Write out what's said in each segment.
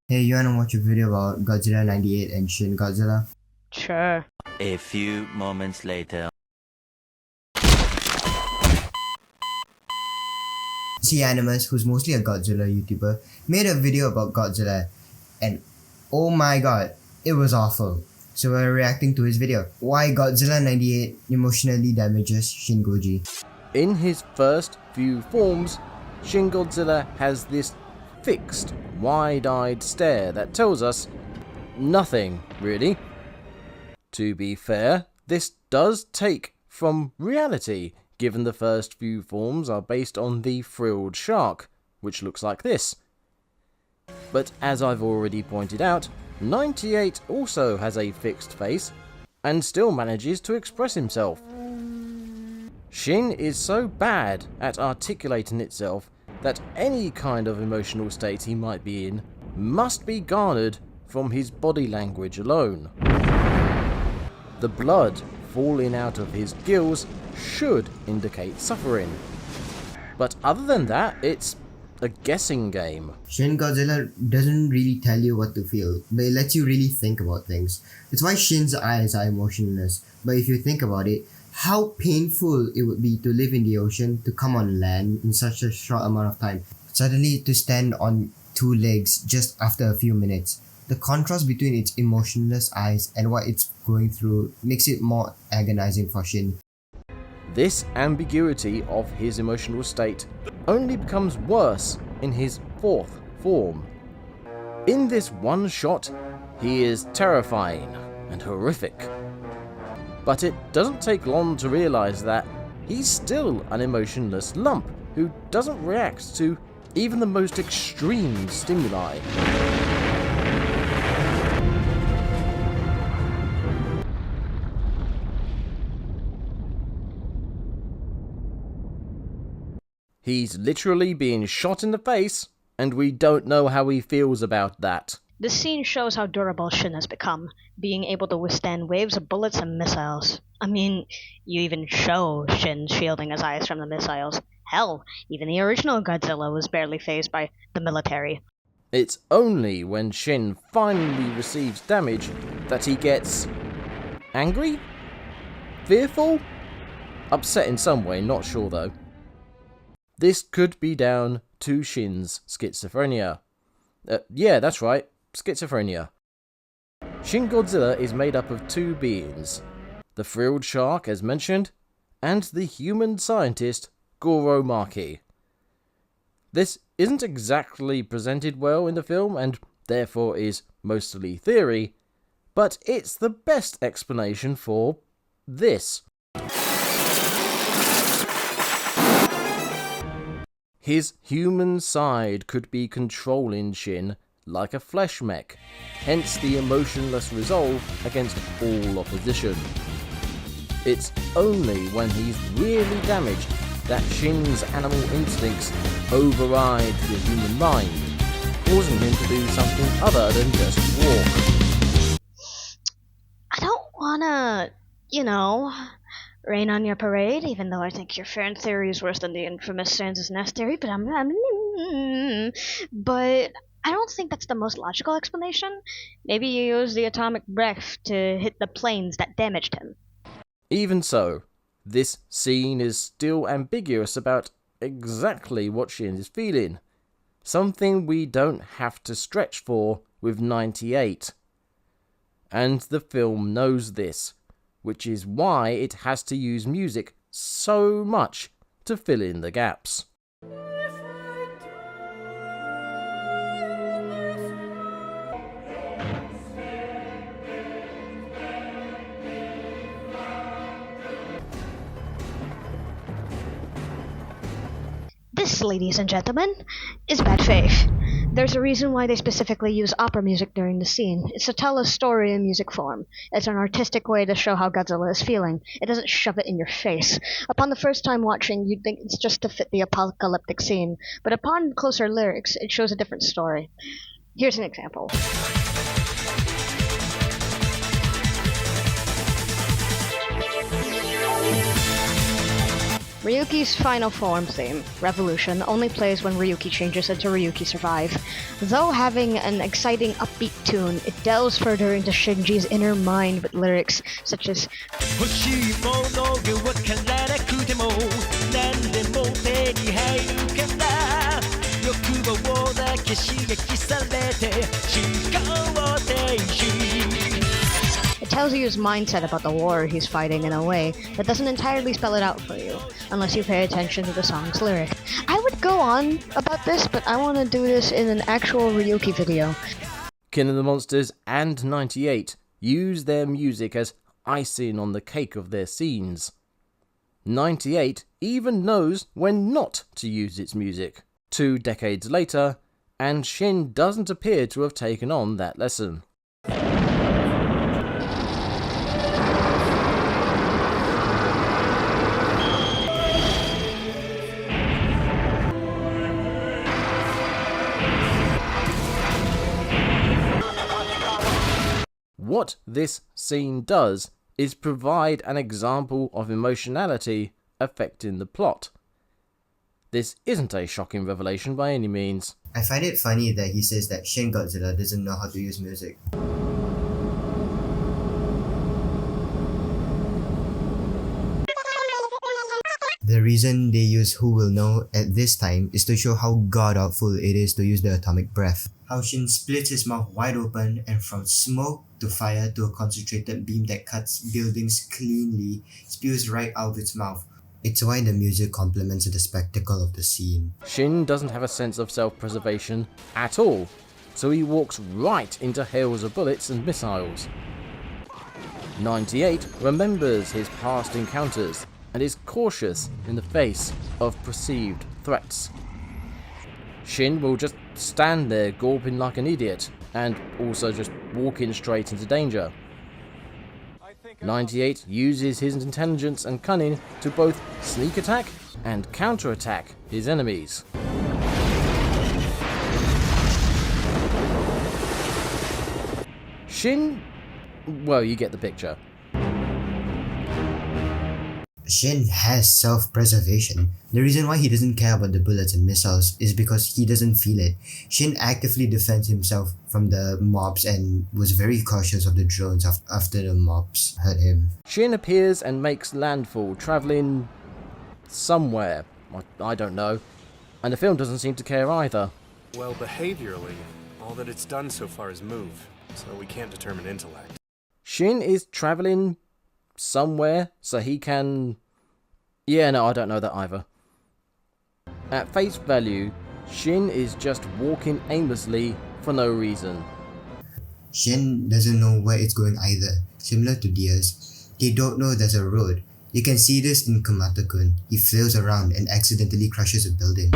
Hey, you wanna watch a video about Godzilla 98 and Shin Godzilla? Sure. A few moments later. See, Animus, who's mostly a Godzilla YouTuber, made a video about Godzilla, and oh my god, it was awful. So we're reacting to his video. Why Godzilla 98 emotionally damages Shin Goji. In his first few forms, Shin Godzilla has this fixed, wide-eyed stare that tells us nothing, really. To be fair, this does take from reality, given the first few forms are based on the frilled shark, which looks like this. But as I've already pointed out, 98 also has a fixed face, and still manages to express himself. Shin is so bad at articulating itself that any kind of emotional state he might be in must be garnered from his body language alone. The blood falling out of his gills should indicate suffering. But other than that, it's a guessing game. Shin Godzilla doesn't really tell you what to feel, but it lets you really think about things. It's why Shin's eyes are emotionless, but if you think about it, how painful it would be to live in the ocean, to come on land in such a short amount of time, suddenly to stand on two legs just after a few minutes. The contrast between its emotionless eyes and what it's going through makes it more agonizing for Shin. This ambiguity of his emotional state only becomes worse in his fourth form. In this one shot, he is terrifying and horrific. But it doesn't take long to realise that he's still an emotionless lump who doesn't react to even the most extreme stimuli. He's literally being shot in the face, and we don't know how he feels about that. This scene shows how durable Shin has become, being able to withstand waves of bullets and missiles. I mean, you even show Shin shielding his eyes from the missiles. Hell, even the original Godzilla was barely fazed by the military. It's only when Shin finally receives damage that he gets angry? Fearful? Upset in some way, not sure though. This could be down to Shin's schizophrenia. Yeah, that's right, schizophrenia. Shin Godzilla is made up of two beings, the frilled shark as mentioned, and the human scientist Goro Maki. This isn't exactly presented well in the film and therefore is mostly theory, but it's the best explanation for this. His human side could be controlling Shin like a flesh mech, hence the emotionless resolve against all opposition. It's only when he's really damaged that Shin's animal instincts override the human mind, causing him to do something other than just walk. I don't wanna, rain on your parade, even though I think your fan theory is worse than the infamous Sans Nest theory, but but I don't think that's the most logical explanation. Maybe you used the atomic breath to hit the planes that damaged him. Even so, this scene is still ambiguous about exactly what Shin is feeling, something we don't have to stretch for with 98. And the film knows this, which is why it has to use music so much to fill in the gaps. This, ladies and gentlemen, is bad faith. There's a reason why they specifically use opera music during the scene. It's to tell a story in music form. It's an artistic way to show how Godzilla is feeling. It doesn't shove it in your face. Upon the first time watching, you'd think it's just to fit the apocalyptic scene, but upon closer lyrics, it shows a different story. Here's an example. Ryuki's final form theme, Revolution, only plays when Ryuki changes into Ryuki Survive. Though having an exciting upbeat tune, it delves further into Shinji's inner mind with lyrics such as it tells you his mindset about the war he's fighting in a way that doesn't entirely spell it out for you, unless you pay attention to the song's lyric. I would go on about this, but I want to do this in an actual Ryuki video. King of the Monsters and 98 use their music as icing on the cake of their scenes. 98 even knows when not to use its music. 2 decades later, and Shin doesn't appear to have taken on that lesson. What this scene does is provide an example of emotionality affecting the plot. This isn't a shocking revelation by any means. I find it funny that he says that Shin Godzilla doesn't know how to use music. The reason they use Who Will Know at this time is to show how god-awful it is to use the atomic breath. How Shin splits his mouth wide open, and from smoke to fire to a concentrated beam that cuts buildings cleanly spews right out of its mouth. It's why the music complements the spectacle of the scene. Shin doesn't have a sense of self-preservation at all, so he walks right into hails of bullets and missiles. 98 remembers his past encounters and is cautious in the face of perceived threats. Shin will just stand there gawping like an idiot and also just walking straight into danger. 98 uses his intelligence and cunning to both sneak attack and counter-attack his enemies. Shin... well, you get the picture. Shin has self-preservation. The reason why he doesn't care about the bullets and missiles is because he doesn't feel it. Shin actively defends himself from the mobs and was very cautious of the drones after the mobs hurt him. Shin appears and makes landfall, travelling somewhere. I don't know. And the film doesn't seem to care either. Well, behaviorally, all that it's done so far is move, so we can't determine intellect. Shin is travelling somewhere so he can... yeah, no, I don't know that either. At face value, Shin is just walking aimlessly for no reason. Shin doesn't know where it's going either. Similar to deers, they don't know there's a road. You can see this in Kamata-kun. He flails around and accidentally crushes a building.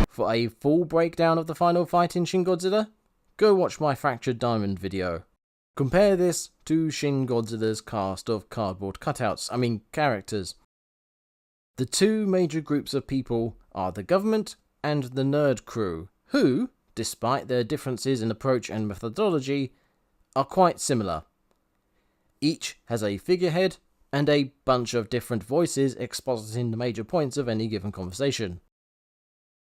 For a full breakdown of the final fight in Shin Godzilla, go watch my Fractured Diamond video. Compare this to Shin Godzilla's cast of cardboard characters. The two major groups of people are the government and the nerd crew, who, despite their differences in approach and methodology, are quite similar. Each has a figurehead and a bunch of different voices expositing the major points of any given conversation.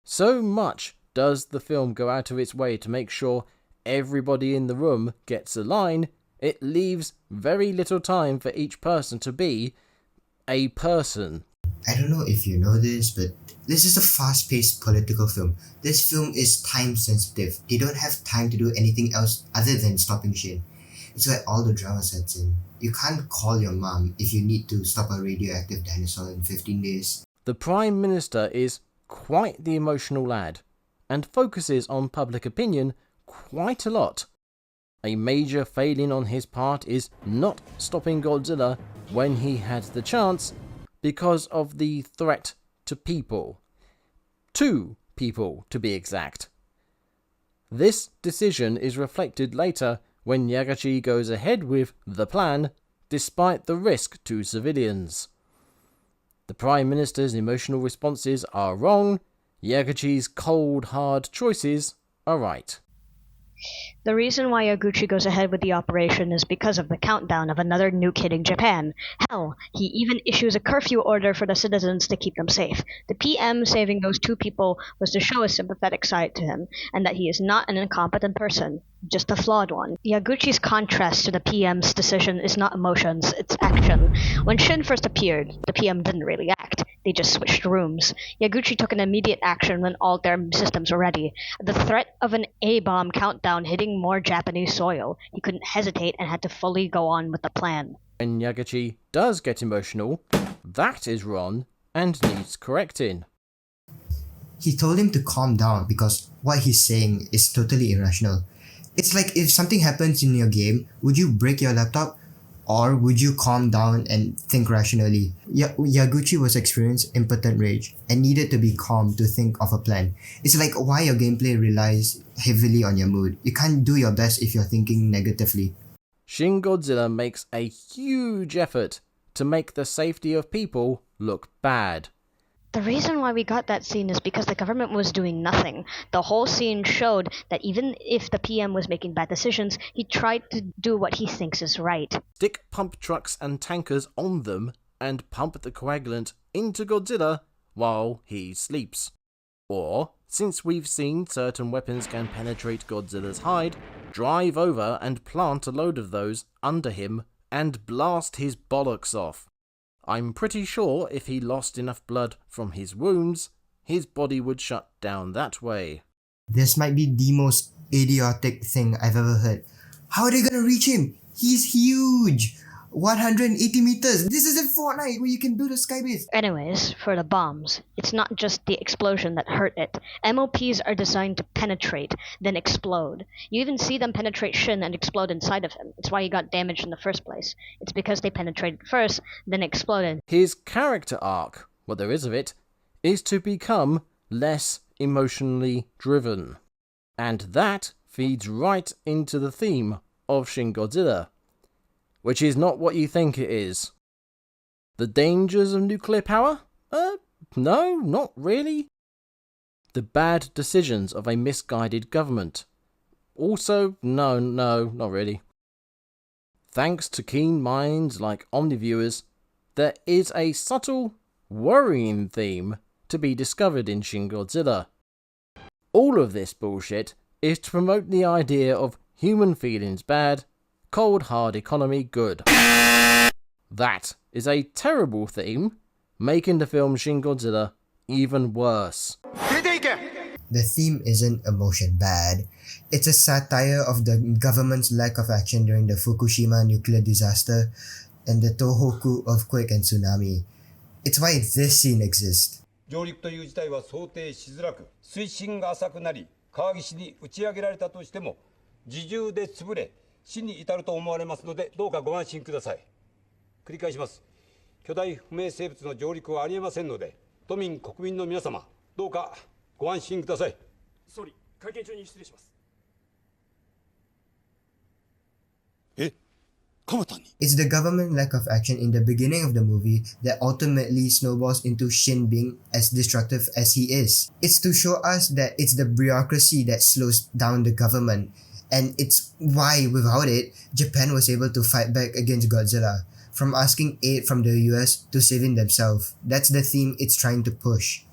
So much does the film go out of its way to make sure everybody in the room gets a line, it leaves very little time for each person to be a person. I don't know if you know this, but this is a fast-paced political film. This film is time-sensitive. They don't have time to do anything else other than stopping Shin. It's where all the drama sets in. You can't call your mom if you need to stop a radioactive dinosaur in 15 days. The Prime Minister is quite the emotional lad, and focuses on public opinion quite a lot. A major failing on his part is not stopping Godzilla when he had the chance because of the threat to people. 2 people, to be exact. This decision is reflected later when Yagachi goes ahead with the plan despite the risk to civilians. The Prime Minister's emotional responses are wrong, Yagachi's cold, hard choices are right. The reason why Yaguchi goes ahead with the operation is because of the countdown of another nuke hitting Japan. Hell, he even issues a curfew order for the citizens to keep them safe. The PM saving those two people was to show a sympathetic side to him, and that he is not an incompetent person, just a flawed one. Yaguchi's contrast to the PM's decision is not emotions, it's action. When Shin first appeared, the PM didn't really act. They just switched rooms. Yaguchi took an immediate action when all their systems were ready. The threat of an A-bomb countdown hitting more Japanese soil, he couldn't hesitate and had to fully go on with the plan. When Yaguchi does get emotional, that is wrong and needs correcting. He told him to calm down because what he's saying is totally irrational. It's like if something happens in your game, would you break your laptop? Or would you calm down and think rationally? Yaguchi was experiencing impotent rage and needed to be calm to think of a plan. It's like why your gameplay relies heavily on your mood. You can't do your best if you're thinking negatively. Shin Godzilla makes a huge effort to make the safety of people look bad. The reason why we got that scene is because the government was doing nothing. The whole scene showed that even if the PM was making bad decisions, he tried to do what he thinks is right. Stick pump trucks and tankers on them and pump the coagulant into Godzilla while he sleeps. Or, since we've seen certain weapons can penetrate Godzilla's hide, drive over and plant a load of those under him and blast his bollocks off. I'm pretty sure if he lost enough blood from his wounds, his body would shut down that way. This might be the most idiotic thing I've ever heard. How are they gonna reach him? He's huge! 180 meters! This isn't Fortnite where you can build a skybase! Anyways, for the bombs, it's not just the explosion that hurt it. MOPs are designed to penetrate, then explode. You even see them penetrate Shin and explode inside of him. It's why he got damaged in the first place. It's because they penetrated first, then exploded. His character arc, what there is of it, is to become less emotionally driven. And that feeds right into the theme of Shin Godzilla, which is not what you think it is. The dangers of nuclear power? No, not really. The bad decisions of a misguided government? Also, no, not really. Thanks to keen minds like Omniviewers, there is a subtle, worrying theme to be discovered in Shin Godzilla. All of this bullshit is to promote the idea of human feelings bad, cold hard economy good. That is a terrible theme, making the film Shin Godzilla even worse. The theme isn't emotion bad. It's a satire of the government's lack of action during the Fukushima nuclear disaster and the Tohoku earthquake and tsunami. It's why this scene exists. 上陸という事態は想定しづらく、水深が浅くなり、川岸に打ち上げられたとしても、自重で潰れ、死に至ると思われますので、どうかご安心ください。繰り返します。巨大不明生物の上陸はありえませんので、都民国民の皆様、どうかご安心ください。総理、会見中に失礼します。It's the government lack of action in the beginning of the movie that ultimately snowballs into Shin being as destructive as he is. It's to show us that it's the bureaucracy that slows down the government, and it's why, without it, Japan was able to fight back against Godzilla, from asking aid from the US to saving themselves. That's the theme it's trying to push.